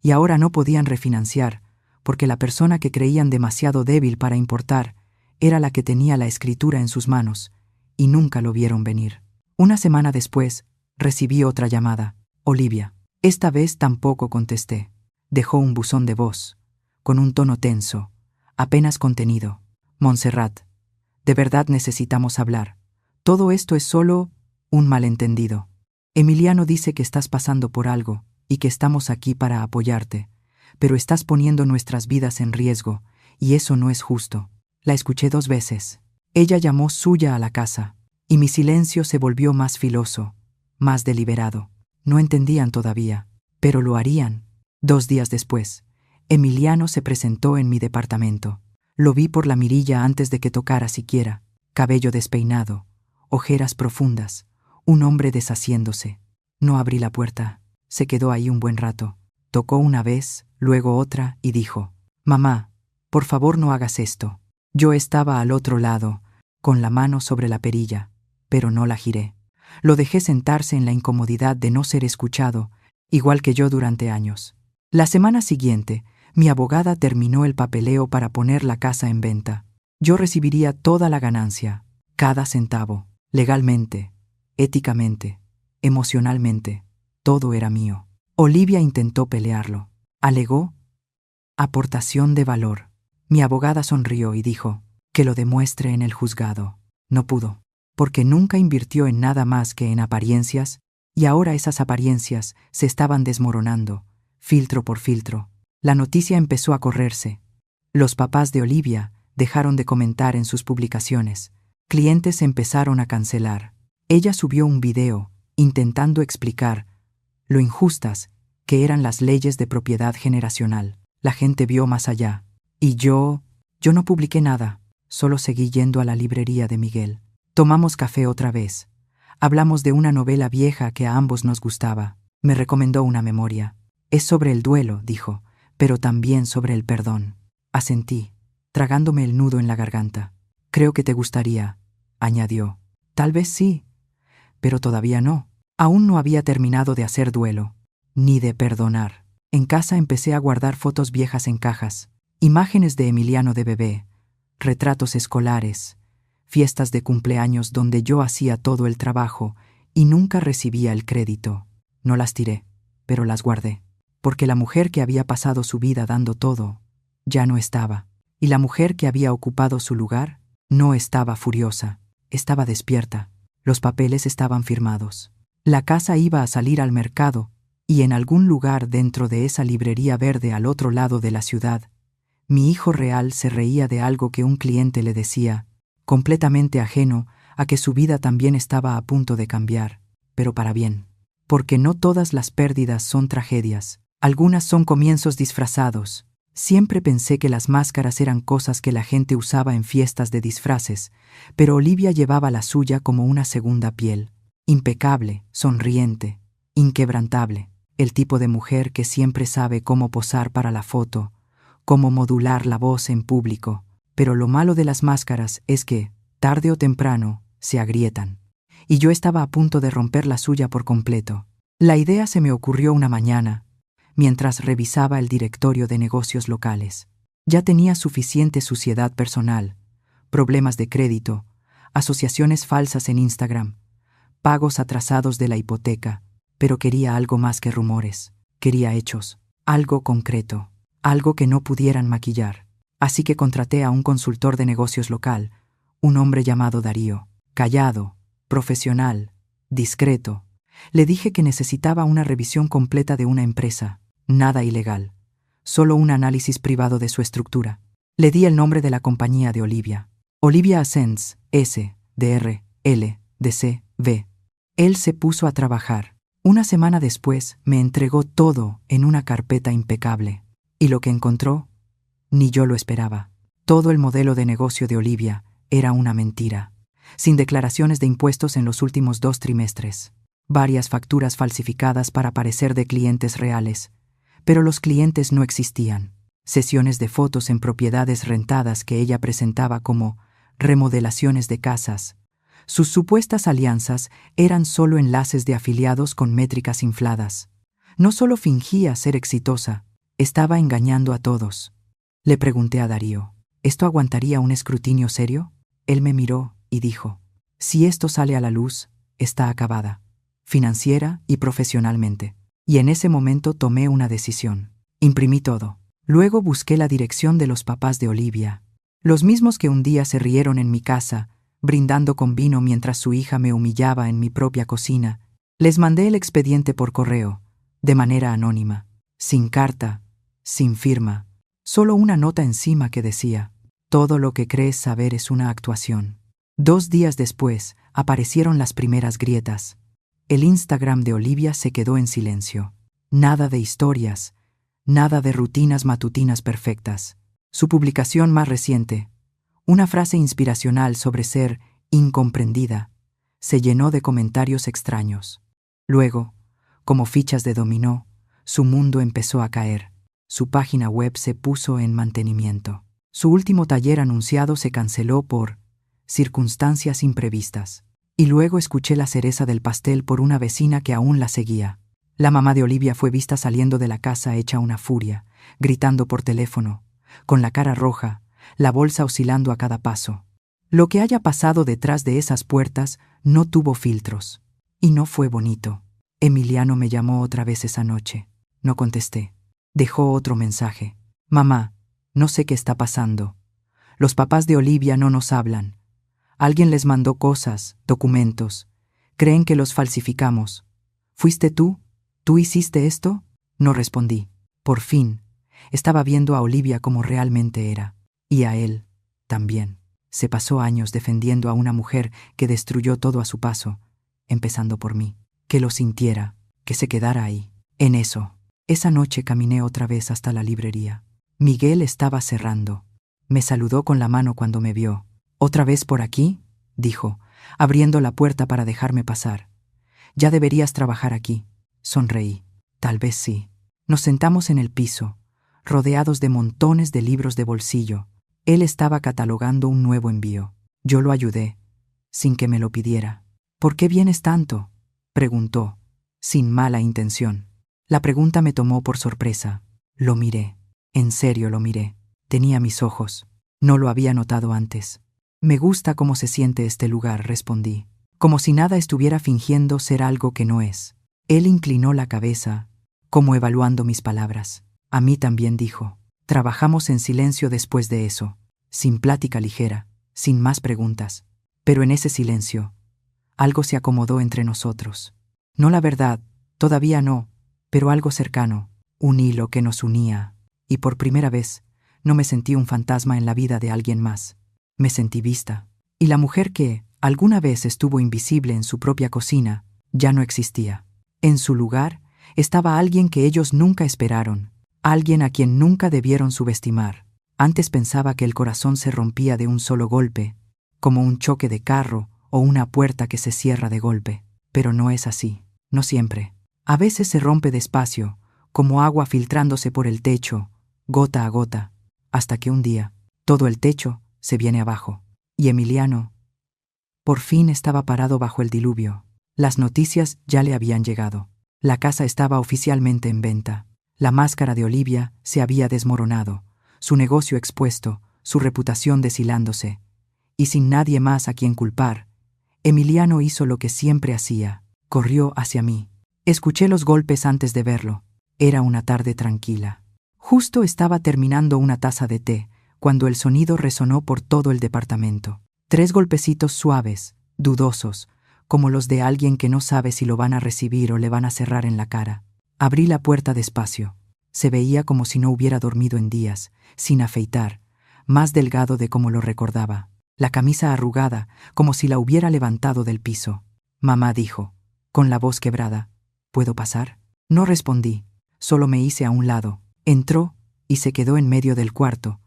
y ahora no podían refinanciar, porque la persona que creían demasiado débil para importar era la que tenía la escritura en sus manos, y nunca lo vieron venir. Una semana después, recibí otra llamada. Olivia. Esta vez tampoco contesté. Dejó un buzón de voz, con un tono tenso, apenas contenido. Montserrat, de verdad necesitamos hablar. Todo esto es solo un malentendido. Emiliano dice que estás pasando por algo y que estamos aquí para apoyarte, pero estás poniendo nuestras vidas en riesgo, y eso no es justo. La escuché 2 veces. Ella llamó suya a la casa, y mi silencio se volvió más filoso, más deliberado. No entendían todavía, pero lo harían. 2 días después, Emiliano se presentó en mi departamento. Lo vi por la mirilla antes de que tocara siquiera. Cabello despeinado, ojeras profundas, un hombre deshaciéndose. No abrí la puerta. Se quedó ahí un buen rato. Tocó una vez, luego otra, y dijo: «Mamá, por favor no hagas esto». Yo estaba al otro lado, con la mano sobre la perilla, pero no la giré. Lo dejé sentarse en la incomodidad de no ser escuchado, igual que yo durante años. La semana siguiente, mi abogada terminó el papeleo para poner la casa en venta. Yo recibiría toda la ganancia, cada centavo, legalmente, éticamente, emocionalmente, todo era mío. Olivia intentó pelearlo. Alegó aportación de valor. Mi abogada sonrió y dijo: «Que lo demuestre en el juzgado». No pudo, porque nunca invirtió en nada más que en apariencias, y ahora esas apariencias se estaban desmoronando, filtro por filtro. La noticia empezó a correrse. Los papás de Olivia dejaron de comentar en sus publicaciones. Clientes empezaron a cancelar. Ella subió un video intentando explicar lo injustas que eran las leyes de propiedad generacional. La gente vio más allá. Y yo no publiqué nada. Solo seguí yendo a la librería de Miguel. Tomamos café otra vez. Hablamos de una novela vieja que a ambos nos gustaba. Me recomendó una memoria. Es sobre el duelo, dijo, pero también sobre el perdón. Asentí, tragándome el nudo en la garganta. Creo que te gustaría, añadió. Tal vez sí, pero todavía no. Aún no había terminado de hacer duelo, ni de perdonar. En casa empecé a guardar fotos viejas en cajas, imágenes de Emiliano de bebé, retratos escolares, fiestas de cumpleaños donde yo hacía todo el trabajo y nunca recibía el crédito. No las tiré, pero las guardé, porque la mujer que había pasado su vida dando todo ya no estaba, y la mujer que había ocupado su lugar no estaba furiosa, estaba despierta. Los papeles estaban firmados. La casa iba a salir al mercado, y en algún lugar dentro de esa librería verde al otro lado de la ciudad, mi hijo real se reía de algo que un cliente le decía, completamente ajeno a que su vida también estaba a punto de cambiar, pero para bien. Porque no todas las pérdidas son tragedias, algunas son comienzos disfrazados. Siempre pensé que las máscaras eran cosas que la gente usaba en fiestas de disfraces, pero Olivia llevaba la suya como una segunda piel, impecable, sonriente, inquebrantable, el tipo de mujer que siempre sabe cómo posar para la foto, cómo modular la voz en público. Pero lo malo de las máscaras es que, tarde o temprano, se agrietan. Y yo estaba a punto de romper la suya por completo. La idea se me ocurrió una mañana, mientras revisaba el directorio de negocios locales. Ya tenía suficiente suciedad personal, problemas de crédito, asociaciones falsas en Instagram, pagos atrasados de la hipoteca, pero quería algo más que rumores. Quería hechos, algo concreto, algo que no pudieran maquillar. Así que contraté a un consultor de negocios local, un hombre llamado Darío, callado, profesional, discreto. Le dije que necesitaba una revisión completa de una empresa, nada ilegal, solo un análisis privado de su estructura. Le di el nombre de la compañía de Olivia. Olivia Ascents, S, DR, L, DC, V. Él se puso a trabajar. Una semana después me entregó todo en una carpeta impecable. Y lo que encontró, ni yo lo esperaba. Todo el modelo de negocio de Olivia era una mentira, sin declaraciones de impuestos en los últimos 2 trimestres. Varias facturas falsificadas para parecer de clientes reales, pero los clientes no existían. Sesiones de fotos en propiedades rentadas que ella presentaba como remodelaciones de casas. Sus supuestas alianzas eran solo enlaces de afiliados con métricas infladas. No solo fingía ser exitosa, estaba engañando a todos. Le pregunté a Darío, ¿esto aguantaría un escrutinio serio? Él me miró y dijo, si esto sale a la luz, está acabada, financiera y profesionalmente. Y en ese momento tomé una decisión. Imprimí todo. Luego busqué la dirección de los papás de Olivia, los mismos que un día se rieron en mi casa, brindando con vino mientras su hija me humillaba en mi propia cocina. Les mandé el expediente por correo, de manera anónima, sin carta, sin firma, solo una nota encima que decía, todo lo que crees saber es una actuación. 2 días después, aparecieron las primeras grietas. El Instagram de Olivia se quedó en silencio. Nada de historias, nada de rutinas matutinas perfectas. Su publicación más reciente, una frase inspiracional sobre ser incomprendida, se llenó de comentarios extraños. Luego, como fichas de dominó, su mundo empezó a caer. Su página web se puso en mantenimiento. Su último taller anunciado se canceló por circunstancias imprevistas. Y luego escuché la cereza del pastel por una vecina que aún la seguía. La mamá de Olivia fue vista saliendo de la casa hecha una furia, gritando por teléfono, con la cara roja, la bolsa oscilando a cada paso. Lo que haya pasado detrás de esas puertas no tuvo filtros. Y no fue bonito. Emiliano me llamó otra vez esa noche. No contesté. Dejó otro mensaje. Mamá, no sé qué está pasando. Los papás de Olivia no nos hablan. Alguien les mandó cosas, documentos. Creen que los falsificamos. ¿Fuiste tú? ¿Tú hiciste esto? No respondí. Por fin, estaba viendo a Olivia como realmente era. Y a él, también. Se pasó años defendiendo a una mujer que destruyó todo a su paso, empezando por mí. Que lo sintiera, que se quedara ahí. En eso, esa noche caminé otra vez hasta la librería. Miguel estaba cerrando. Me saludó con la mano cuando me vio. ¿Otra vez por aquí?, dijo, abriendo la puerta para dejarme pasar. Ya deberías trabajar aquí. Sonreí. Tal vez sí. Nos sentamos en el piso, rodeados de montones de libros de bolsillo. Él estaba catalogando un nuevo envío. Yo lo ayudé, sin que me lo pidiera. ¿Por qué vienes tanto?, preguntó, sin mala intención. La pregunta me tomó por sorpresa. Lo miré. En serio lo miré. Tenía mis ojos. No lo había notado antes. Me gusta cómo se siente este lugar, respondí, como si nada estuviera fingiendo ser algo que no es. Él inclinó la cabeza, como evaluando mis palabras. A mí también, dijo. Trabajamos en silencio después de eso, sin plática ligera, sin más preguntas. Pero en ese silencio, algo se acomodó entre nosotros. No la verdad, todavía no, pero algo cercano, un hilo que nos unía. Y por primera vez, no me sentí un fantasma en la vida de alguien más. Me sentí vista. Y la mujer que, alguna vez estuvo invisible en su propia cocina, ya no existía. En su lugar, estaba alguien que ellos nunca esperaron, alguien a quien nunca debieron subestimar. Antes pensaba que el corazón se rompía de un solo golpe, como un choque de carro o una puerta que se cierra de golpe. Pero no es así, no siempre. A veces se rompe despacio, como agua filtrándose por el techo, gota a gota, hasta que un día, todo el techo se viene abajo. Y Emiliano, por fin estaba parado bajo el diluvio. Las noticias ya le habían llegado. La casa estaba oficialmente en venta. La máscara de Olivia se había desmoronado, su negocio expuesto, su reputación deshilándose. Y sin nadie más a quien culpar, Emiliano hizo lo que siempre hacía, corrió hacia mí. Escuché los golpes antes de verlo. Era una tarde tranquila. Justo estaba terminando una taza de té, cuando el sonido resonó por todo el departamento. 3 golpecitos suaves, dudosos, como los de alguien que no sabe si lo van a recibir o le van a cerrar en la cara. Abrí la puerta despacio. Se veía como si no hubiera dormido en días, sin afeitar, más delgado de como lo recordaba. La camisa arrugada, como si la hubiera levantado del piso. Mamá dijo, con la voz quebrada, ¿puedo pasar? No respondí, solo me hice a un lado. Entró y se quedó en medio del cuarto,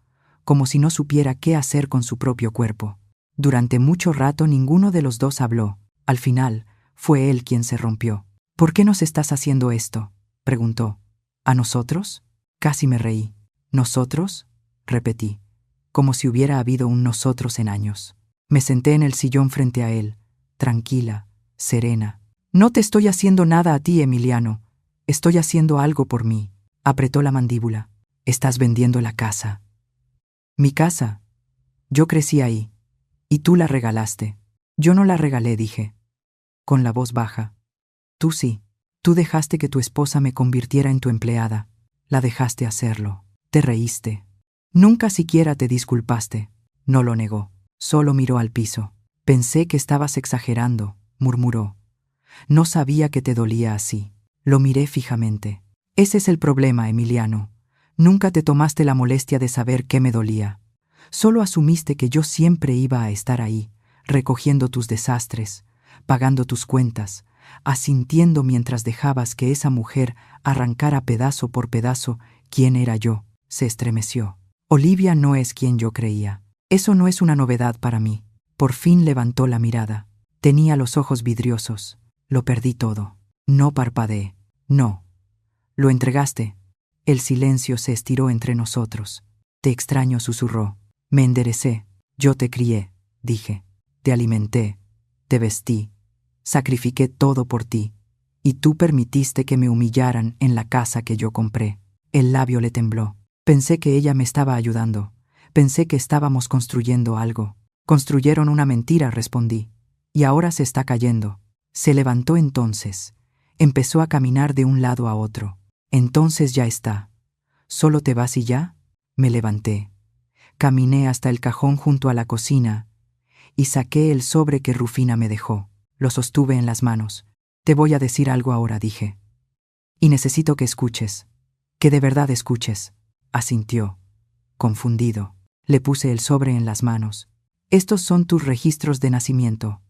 como si no supiera qué hacer con su propio cuerpo. Durante mucho rato ninguno de los dos habló. Al final, fue él quien se rompió. ¿Por qué nos estás haciendo esto?, preguntó. ¿A nosotros? Casi me reí. ¿Nosotros?, repetí, como si hubiera habido un nosotros en años. Me senté en el sillón frente a él, tranquila, serena. No te estoy haciendo nada a ti, Emiliano. Estoy haciendo algo por mí. Apretó la mandíbula. Estás vendiendo la casa. Mi casa. Yo crecí ahí. Y tú la regalaste. Yo no la regalé, dije, con la voz baja. Tú sí. Tú dejaste que tu esposa me convirtiera en tu empleada. La dejaste hacerlo. Te reíste. Nunca siquiera te disculpaste. No lo negó. Solo miró al piso. Pensé que estabas exagerando, murmuró. No sabía que te dolía así. Lo miré fijamente. Ese es el problema, Emiliano. Nunca te tomaste la molestia de saber qué me dolía. Solo asumiste que yo siempre iba a estar ahí, recogiendo tus desastres, pagando tus cuentas, asintiendo mientras dejabas que esa mujer arrancara pedazo por pedazo quién era yo. Se estremeció. Olivia no es quien yo creía. Eso no es una novedad para mí. Por fin levantó la mirada. Tenía los ojos vidriosos. Lo perdí todo. No parpadeé. No. Lo entregaste. El silencio se estiró entre nosotros. Te extraño, susurró. Me enderecé. Yo te crié, dije. Te alimenté. Te vestí. Sacrifiqué todo por ti. Y tú permitiste que me humillaran en la casa que yo compré. El labio le tembló. Pensé que ella me estaba ayudando. Pensé que estábamos construyendo algo. Construyeron una mentira, respondí. Y ahora se está cayendo. Se levantó entonces. Empezó a caminar de un lado a otro. Entonces ya está. ¿Solo te vas y ya? Me levanté. Caminé hasta el cajón junto a la cocina y saqué el sobre que Rufina me dejó. Lo sostuve en las manos. Te voy a decir algo ahora, dije. Y necesito que escuches. Que de verdad escuches. Asintió. Confundido. Le puse el sobre en las manos. Estos son tus registros de nacimiento.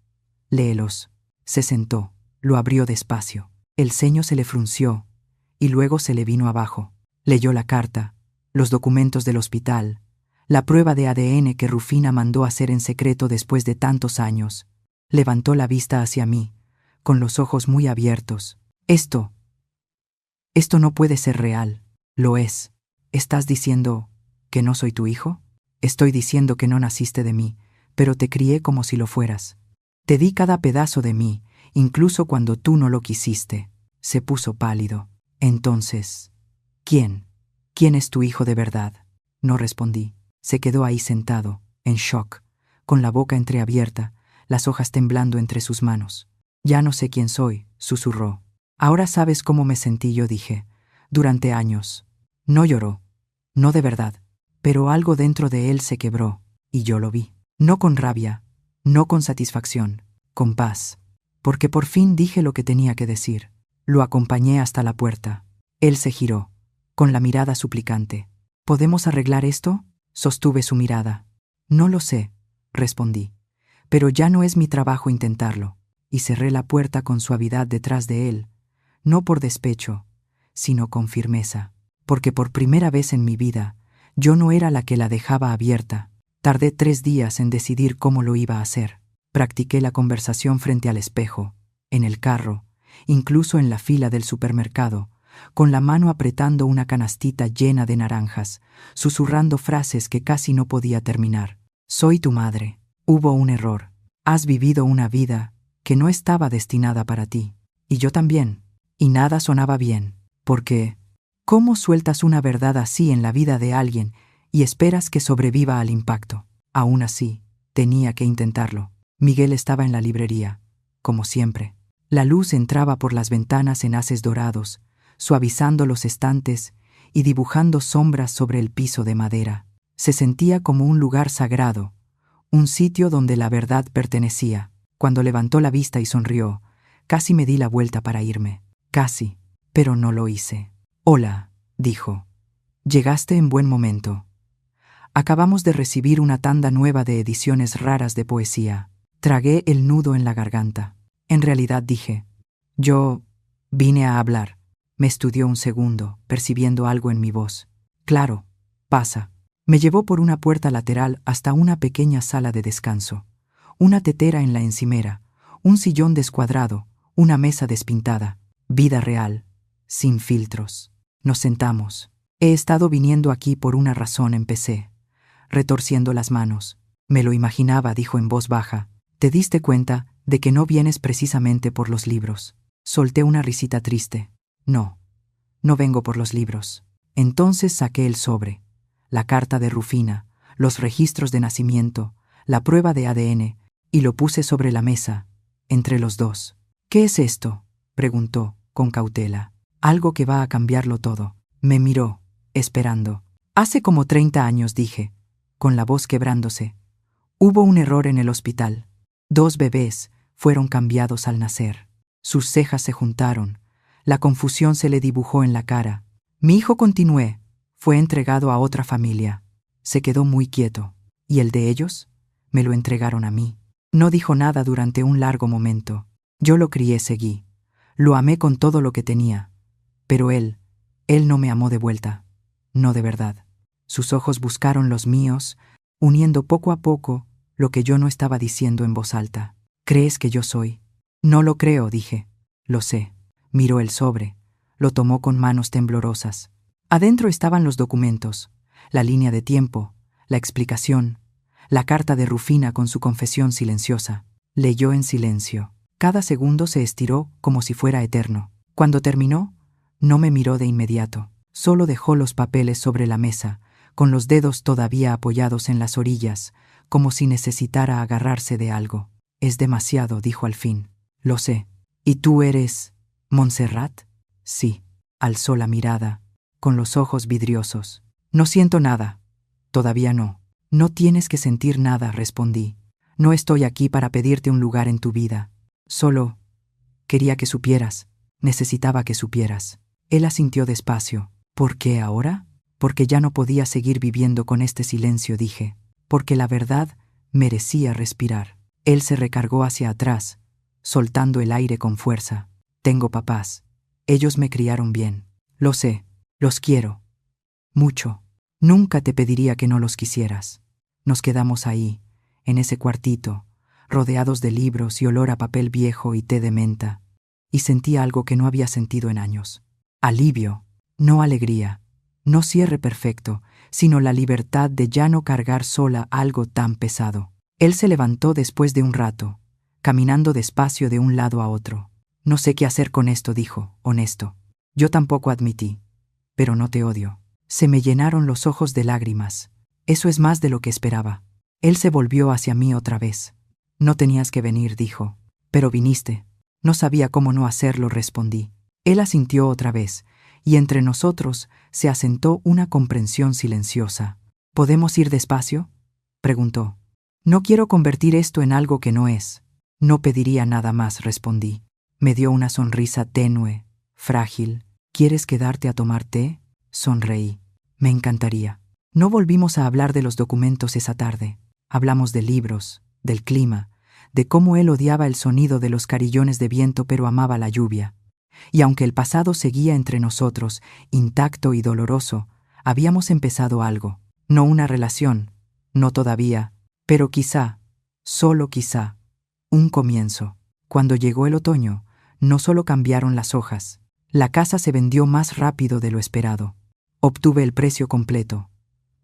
Léelos. Se sentó. Lo abrió despacio. El ceño se le frunció y luego se le vino abajo. Leyó la carta, los documentos del hospital, la prueba de ADN que Rufina mandó hacer en secreto después de tantos años. Levantó la vista hacia mí, con los ojos muy abiertos. Esto no puede ser real. Lo es. ¿Estás diciendo que no soy tu hijo? Estoy diciendo que no naciste de mí, pero te crié como si lo fueras. Te di cada pedazo de mí, incluso cuando tú no lo quisiste. Se puso pálido. Entonces, ¿quién es tu hijo de verdad? No respondí. Se quedó ahí sentado, en shock, con la boca entreabierta, las hojas temblando entre sus manos. Ya no sé quién soy, susurró. Ahora sabes cómo me sentí yo, dije. Durante años. No lloró. No de verdad. Pero algo dentro de él se quebró, y yo lo vi. No con rabia, no con satisfacción, con paz. Porque por fin dije lo que tenía que decir. Lo acompañé hasta la puerta. Él se giró, con la mirada suplicante. ¿Podemos arreglar esto? Sostuve su mirada. No lo sé, respondí. Pero ya no es mi trabajo intentarlo. Y cerré la puerta con suavidad detrás de él, no por despecho, sino con firmeza. Porque por primera vez en mi vida, yo no era la que la dejaba abierta. Tardé 3 días en decidir cómo lo iba a hacer. Practiqué la conversación frente al espejo, en el carro, incluso en la fila del supermercado, con la mano apretando una canastita llena de naranjas, susurrando frases que casi no podía terminar. Soy tu madre. Hubo un error. Has vivido una vida que no estaba destinada para ti. Y yo también. Y nada sonaba bien. Porque, ¿cómo sueltas una verdad así en la vida de alguien y esperas que sobreviva al impacto? Aún así, tenía que intentarlo. Miguel estaba en la librería, como siempre. La luz entraba por las ventanas en haces dorados, suavizando los estantes y dibujando sombras sobre el piso de madera. Se sentía como un lugar sagrado, un sitio donde la verdad pertenecía. Cuando levantó la vista y sonrió, casi me di la vuelta para irme. Casi, pero no lo hice. Hola, dijo. Llegaste en buen momento. Acabamos de recibir una tanda nueva de ediciones raras de poesía. Tragué el nudo en la garganta. En realidad dije, yo vine a hablar. Me estudió un segundo, percibiendo algo en mi voz. Claro, pasa. Me llevó por una puerta lateral hasta una pequeña sala de descanso. Una tetera en la encimera, un sillón descuadrado, una mesa despintada. Vida real, sin filtros. Nos sentamos. He estado viniendo aquí por una razón, empecé, retorciendo las manos. Me lo imaginaba, dijo en voz baja. ¿Te diste cuenta de que no vienes precisamente por los libros? Solté una risita triste. No, no vengo por los libros. Entonces saqué el sobre, la carta de Rufina, los registros de nacimiento, la prueba de ADN, y lo puse sobre la mesa, entre los dos. ¿Qué es esto?, preguntó, con cautela. Algo que va a cambiarlo todo. Me miró, esperando. Hace como 30 años, dije, con la voz quebrándose. Hubo un error en el hospital. 2 bebés fueron cambiados al nacer. Sus cejas se juntaron. La confusión se le dibujó en la cara. Mi hijo, continué, fue entregado a otra familia. Se quedó muy quieto. ¿Y el de ellos? Me lo entregaron a mí. No dijo nada durante un largo momento. Yo lo crié, seguí. Lo amé con todo lo que tenía. Pero él no me amó de vuelta. No de verdad. Sus ojos buscaron los míos, uniendo poco a poco lo que yo no estaba diciendo en voz alta. ¿Crees que yo soy? No lo creo, dije. Lo sé. Miró el sobre. Lo tomó con manos temblorosas. Adentro estaban los documentos, la línea de tiempo, la explicación, la carta de Rufina con su confesión silenciosa. Leyó en silencio. Cada segundo se estiró como si fuera eterno. Cuando terminó, no me miró de inmediato. Solo dejó los papeles sobre la mesa, con los dedos todavía apoyados en las orillas, como si necesitara agarrarse de algo. Es demasiado, dijo al fin. Lo sé. ¿Y tú eres Montserrat? Sí. Alzó la mirada, con los ojos vidriosos. No siento nada. Todavía no. No tienes que sentir nada, respondí. No estoy aquí para pedirte un lugar en tu vida. Solo quería que supieras. Necesitaba que supieras. Él asintió despacio. ¿Por qué ahora? Porque ya no podía seguir viviendo con este silencio, dije. Porque la verdad merecía respirar. Él se recargó hacia atrás, soltando el aire con fuerza. Tengo papás. Ellos me criaron bien. Lo sé. Los quiero. Mucho. Nunca te pediría que no los quisieras. Nos quedamos ahí, en ese cuartito, rodeados de libros y olor a papel viejo y té de menta, y sentí algo que no había sentido en años. Alivio, no alegría, no cierre perfecto, sino la libertad de ya no cargar sola algo tan pesado. Él se levantó después de un rato, caminando despacio de un lado a otro. No sé qué hacer con esto, dijo, honesto. Yo tampoco, admití. Pero no te odio. Se me llenaron los ojos de lágrimas. Eso es más de lo que esperaba. Él se volvió hacia mí otra vez. No tenías que venir, dijo. Pero viniste. No sabía cómo no hacerlo, respondí. Él asintió otra vez, y entre nosotros se asentó una comprensión silenciosa. ¿Podemos ir despacio?, preguntó. No quiero convertir esto en algo que no es. No pediría nada más, respondí. Me dio una sonrisa tenue, frágil. ¿Quieres quedarte a tomar té? Sonreí. Me encantaría. No volvimos a hablar de los documentos esa tarde. Hablamos de libros, del clima, de cómo él odiaba el sonido de los carillones de viento pero amaba la lluvia. Y aunque el pasado seguía entre nosotros, intacto y doloroso, habíamos empezado algo. No una relación, no todavía, pero quizá, solo quizá, un comienzo. Cuando llegó el otoño, no solo cambiaron las hojas. La casa se vendió más rápido de lo esperado. Obtuve el precio completo,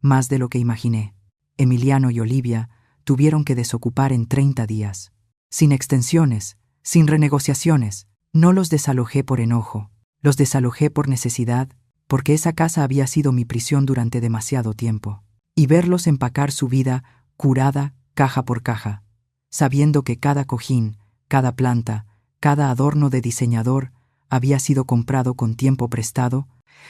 más de lo que imaginé. Emiliano y Olivia tuvieron que desocupar en 30 días. Sin extensiones, sin renegociaciones. No los desalojé por enojo, los desalojé por necesidad, porque esa casa había sido mi prisión durante demasiado tiempo. Y verlos empacar su vida, curada, caja por caja, sabiendo que cada cojín, cada planta, cada adorno de diseñador había sido comprado con tiempo prestado,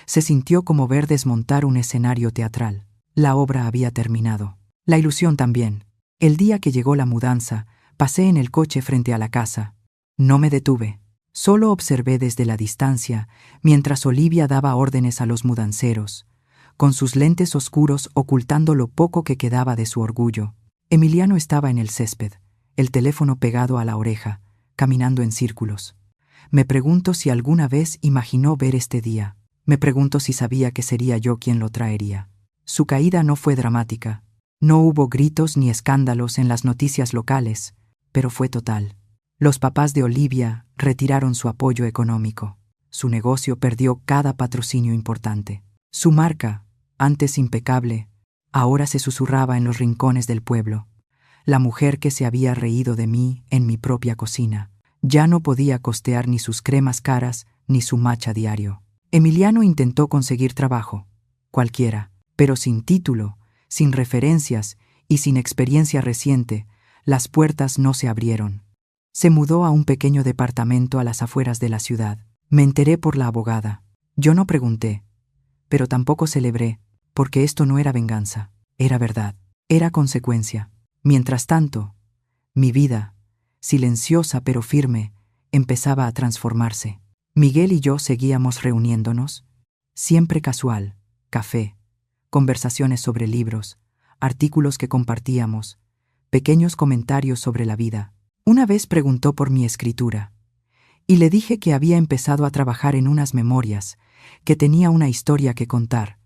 se sintió como ver desmontar un escenario teatral. La obra había terminado. La ilusión también. El día que llegó la mudanza, pasé en el coche frente a la casa. No me detuve. Solo observé desde la distancia, mientras Olivia daba órdenes a los mudanceros, con sus lentes oscuros ocultando lo poco que quedaba de su orgullo. Emiliano estaba en el césped, el teléfono pegado a la oreja, caminando en círculos. Me pregunto si alguna vez imaginó ver este día. Me pregunto si sabía que sería yo quien lo traería. Su caída no fue dramática. No hubo gritos ni escándalos en las noticias locales, pero fue total. Los papás de Olivia retiraron su apoyo económico. Su negocio perdió cada patrocinio importante. Su marca, antes impecable, ahora se susurraba en los rincones del pueblo. la mujer que se había reído de mí en mi propia cocina. Ya no podía costear ni sus cremas caras ni su matcha diario. Emiliano intentó conseguir trabajo, cualquiera, pero sin título, sin referencias y sin experiencia reciente, las puertas no se abrieron. Se mudó a un pequeño departamento a las afueras de la ciudad. Me enteré por la abogada. Yo no pregunté, pero tampoco celebré, porque esto no era venganza, era verdad, era consecuencia. Mientras tanto, mi vida, silenciosa pero firme, empezaba a transformarse. Miguel y yo seguíamos reuniéndonos, siempre casual, café, conversaciones sobre libros, artículos que compartíamos, pequeños comentarios sobre la vida. Una vez preguntó por mi escritura, y le dije que había empezado a trabajar en unas memorias, que tenía una historia que contar.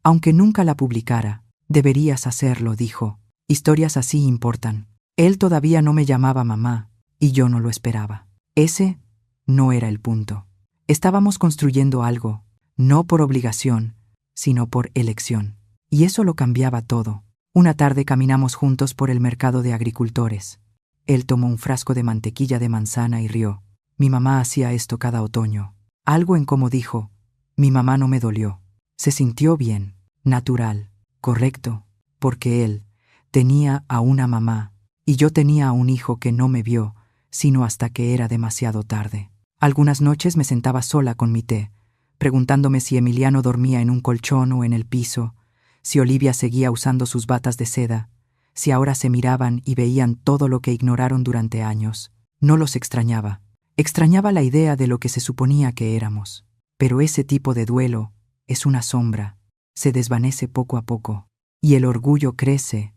Aunque nunca la publicara, deberías hacerlo, dijo. Historias así importan. Él todavía no me llamaba mamá, y yo no lo esperaba. Ese no era el punto. Estábamos construyendo algo, no por obligación, sino por elección. Y eso lo cambiaba todo. Una tarde caminamos juntos por el mercado de agricultores. Él tomó un frasco de mantequilla de manzana y rió. Mi mamá hacía esto cada otoño. Algo en cómo dijo, mi mamá no me dolió. Se sintió bien, natural, correcto, porque él tenía a una mamá y yo tenía a un hijo que no me vio, sino hasta que era demasiado tarde. Algunas noches me sentaba sola con mi té, preguntándome si Emiliano dormía en un colchón o en el piso, si Olivia seguía usando sus batas de seda, si ahora se miraban y veían todo lo que ignoraron durante años. No los extrañaba. Extrañaba la idea de lo que se suponía que éramos. Pero ese tipo de duelo es una sombra, se desvanece poco a poco, y el orgullo crece,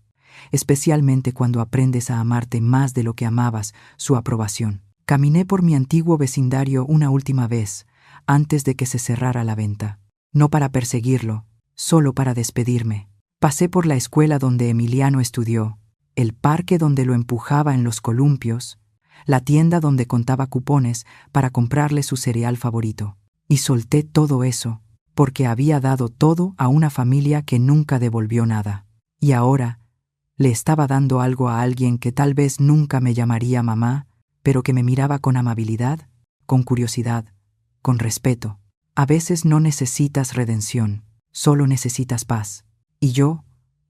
especialmente cuando aprendes a amarte más de lo que amabas su aprobación. Caminé por mi antiguo vecindario una última vez, antes de que se cerrara la venta. No para perseguirlo, solo para despedirme. Pasé por la escuela donde Emiliano estudió, el parque donde lo empujaba en los columpios, la tienda donde contaba cupones para comprarle su cereal favorito. Y solté todo eso, porque había dado todo a una familia que nunca devolvió nada. Y ahora le estaba dando algo a alguien que tal vez nunca me llamaría mamá, pero que me miraba con amabilidad, con curiosidad, con respeto. A veces no necesitas redención, solo necesitas paz. Y yo,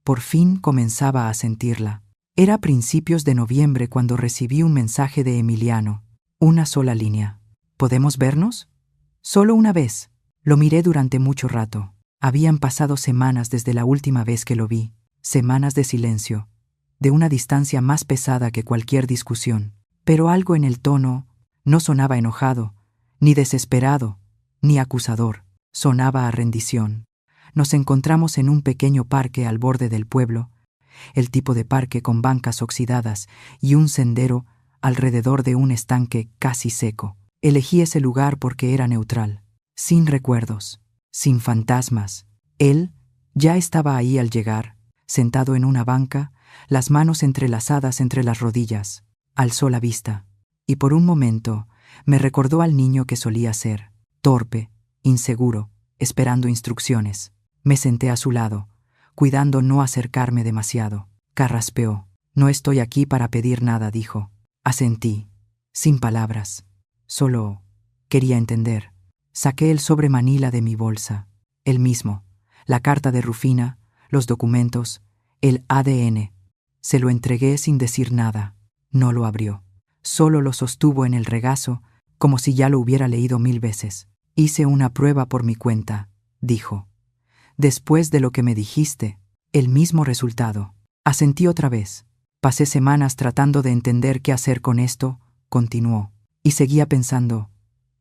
por fin, comenzaba a sentirla. Era principios de noviembre cuando recibí un mensaje de Emiliano. Una sola línea. ¿Podemos vernos? Solo una vez. Lo miré durante mucho rato. Habían pasado semanas desde la última vez que lo vi. Semanas de silencio, de una distancia más pesada que cualquier discusión. Pero algo en el tono no sonaba enojado, ni desesperado, ni acusador. Sonaba a rendición. Nos encontramos en un pequeño parque al borde del pueblo, el tipo de parque con bancas oxidadas y un sendero alrededor de un estanque casi seco. Elegí ese lugar porque era neutral, sin recuerdos, sin fantasmas. Él ya estaba ahí al llegar, sentado en una banca, las manos entrelazadas entre las rodillas. Alzó la vista, y por un momento me recordó al niño que solía ser, torpe, inseguro, esperando instrucciones. Me senté a su lado, cuidando no acercarme demasiado. Carraspeó. No estoy aquí para pedir nada, dijo. Asentí, sin palabras. Solo quería entender. Saqué el sobre Manila de mi bolsa, el mismo, la carta de Rufina, los documentos, el ADN. Se lo entregué sin decir nada. No lo abrió. Solo lo sostuvo en el regazo, como si ya lo hubiera leído 1000 veces. Hice una prueba por mi cuenta, dijo. Después de lo que me dijiste, el mismo resultado. Asentí otra vez. Pasé semanas tratando de entender qué hacer con esto, continuó. Y seguía pensando,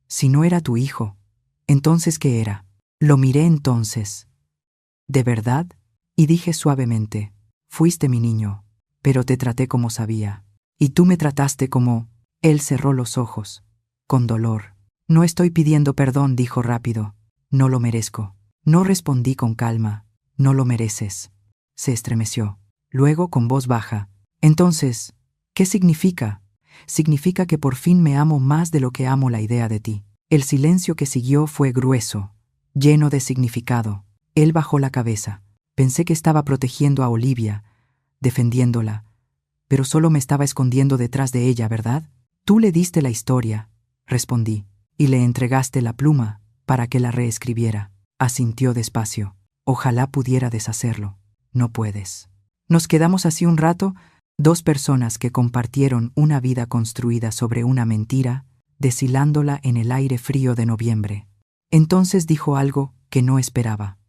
si no era tu hijo, ¿entonces qué era? Lo miré entonces. ¿De verdad? Y dije suavemente, fuiste mi niño, pero te traté como sabía. Y tú me trataste como... Él cerró los ojos, con dolor. No estoy pidiendo perdón, dijo rápido. No lo merezco. No respondí con calma. No lo mereces. Se estremeció. Luego, con voz baja. Entonces, ¿qué significa? Significa que por fin me amo más de lo que amo la idea de ti. El silencio que siguió fue grueso, lleno de significado. Él bajó la cabeza. Pensé que estaba protegiendo a Olivia, defendiéndola, pero solo me estaba escondiendo detrás de ella, ¿verdad? Tú le diste la historia, respondí, y le entregaste la pluma para que la reescribiera. Asintió despacio. Ojalá pudiera deshacerlo. No puedes. Nos quedamos así un rato, dos personas que compartieron una vida construida sobre una mentira, deshilándola en el aire frío de noviembre. Entonces dijo algo que no esperaba.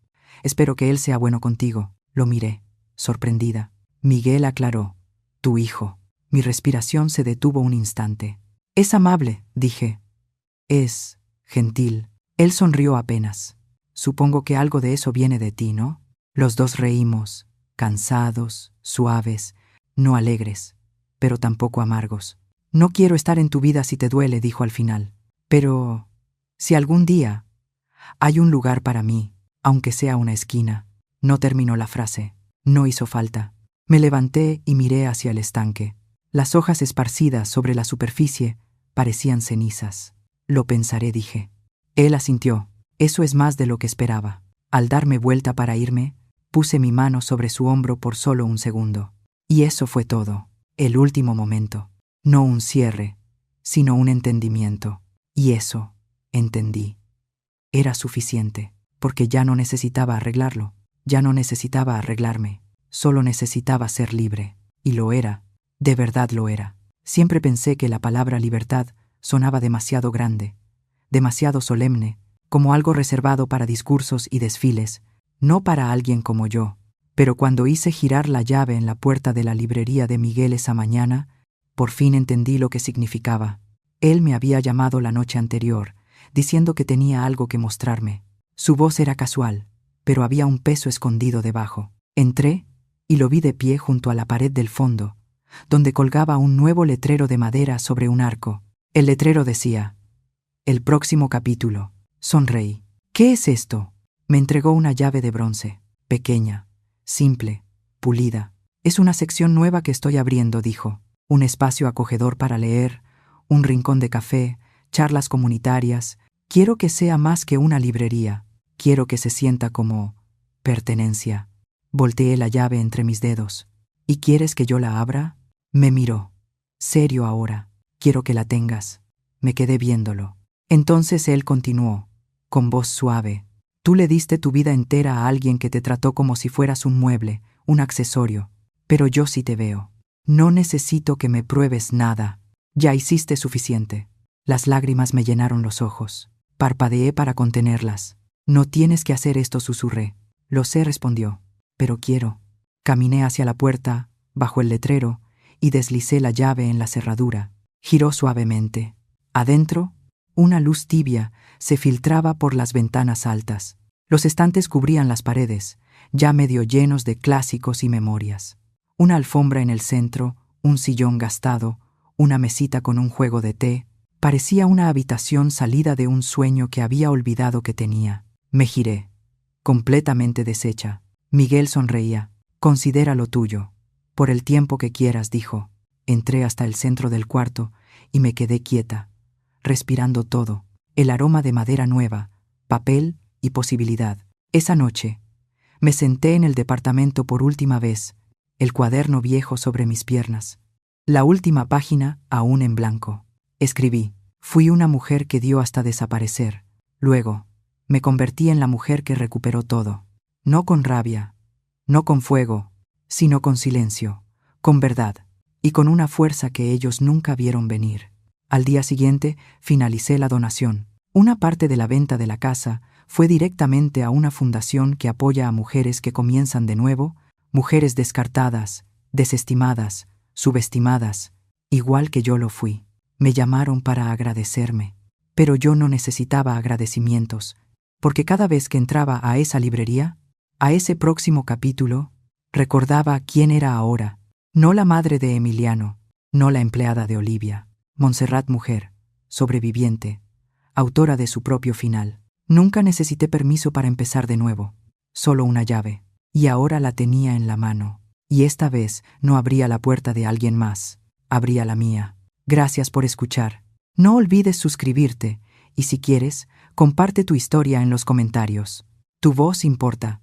Espero que él sea bueno contigo. Lo miré, sorprendida. Miguel aclaró. Tu hijo. Mi respiración se detuvo un instante. Es amable, dije. Es gentil. Él sonrió apenas. Supongo que algo de eso viene de ti, ¿no? Los dos reímos, cansados, suaves, no alegres, pero tampoco amargos. No quiero estar en tu vida si te duele, dijo al final. Pero si algún día hay un lugar para mí, aunque sea una esquina. No terminó la frase. No hizo falta. Me levanté y miré hacia el estanque. Las hojas esparcidas sobre la superficie parecían cenizas. Lo pensaré, dije. Él asintió. Eso es más de lo que esperaba. Al darme vuelta para irme, puse mi mano sobre su hombro por solo un segundo. Y eso fue todo. El último momento. No un cierre, sino un entendimiento. Y eso, entendí. Era suficiente, porque ya no necesitaba arreglarlo. Ya no necesitaba arreglarme. Solo necesitaba ser libre. Y lo era. De verdad lo era. Siempre pensé que la palabra libertad sonaba demasiado grande, demasiado solemne, como algo reservado para discursos y desfiles, no para alguien como yo. Pero cuando hice girar la llave en la puerta de la librería de Miguel esa mañana, por fin entendí lo que significaba. Él me había llamado la noche anterior, diciendo que tenía algo que mostrarme. Su voz era casual, pero había un peso escondido debajo. Entré y lo vi de pie junto a la pared del fondo, donde colgaba un nuevo letrero de madera sobre un arco. El letrero decía: El próximo capítulo. Sonreí. ¿Qué es esto? Me entregó una llave de bronce, pequeña, simple, pulida. Es una sección nueva que estoy abriendo, dijo. Un espacio acogedor para leer, un rincón de café, charlas comunitarias. Quiero que sea más que una librería. Quiero que se sienta como pertenencia. Volteé la llave entre mis dedos. ¿Y quieres que yo la abra? Me miró. Serio ahora. Quiero que la tengas. Me quedé viéndolo. Entonces él continuó, con voz suave. Tú le diste tu vida entera a alguien que te trató como si fueras un mueble, un accesorio. Pero yo sí te veo. No necesito que me pruebes nada. Ya hiciste suficiente. Las lágrimas me llenaron los ojos. Parpadeé para contenerlas. No tienes que hacer esto, susurré. Lo sé, respondió. Pero quiero. Caminé hacia la puerta, bajo el letrero, y deslicé la llave en la cerradura. Giró suavemente. Adentro, una luz tibia se filtraba por las ventanas altas. Los estantes cubrían las paredes, ya medio llenos de clásicos y memorias. Una alfombra en el centro, un sillón gastado, una mesita con un juego de té. Parecía una habitación salida de un sueño que había olvidado que tenía. Me giré, completamente deshecha. Miguel sonreía. Considera lo tuyo. Por el tiempo que quieras, dijo. Entré hasta el centro del cuarto y me quedé quieta, respirando todo, el aroma de madera nueva, papel y posibilidad. Esa noche, me senté en el departamento por última vez, el cuaderno viejo sobre mis piernas, la última página aún en blanco. Escribí: fui una mujer que dio hasta desaparecer. Luego, me convertí en la mujer que recuperó todo. No con rabia, no con fuego, sino con silencio, con verdad, y con una fuerza que ellos nunca vieron venir. Al día siguiente, finalicé la donación. Una parte de la venta de la casa fue directamente a una fundación que apoya a mujeres que comienzan de nuevo, mujeres descartadas, desestimadas, subestimadas, igual que yo lo fui. Me llamaron para agradecerme, pero yo no necesitaba agradecimientos, porque cada vez que entraba a esa librería, a ese próximo capítulo, recordaba quién era ahora, no la madre de Emiliano, no la empleada de Olivia. Montserrat, mujer, sobreviviente, autora de su propio final. Nunca necesité permiso para empezar de nuevo, solo una llave, y ahora la tenía en la mano. Y esta vez no abría la puerta de alguien más, abría la mía. Gracias por escuchar. No olvides suscribirte, y si quieres, comparte tu historia en los comentarios. Tu voz importa.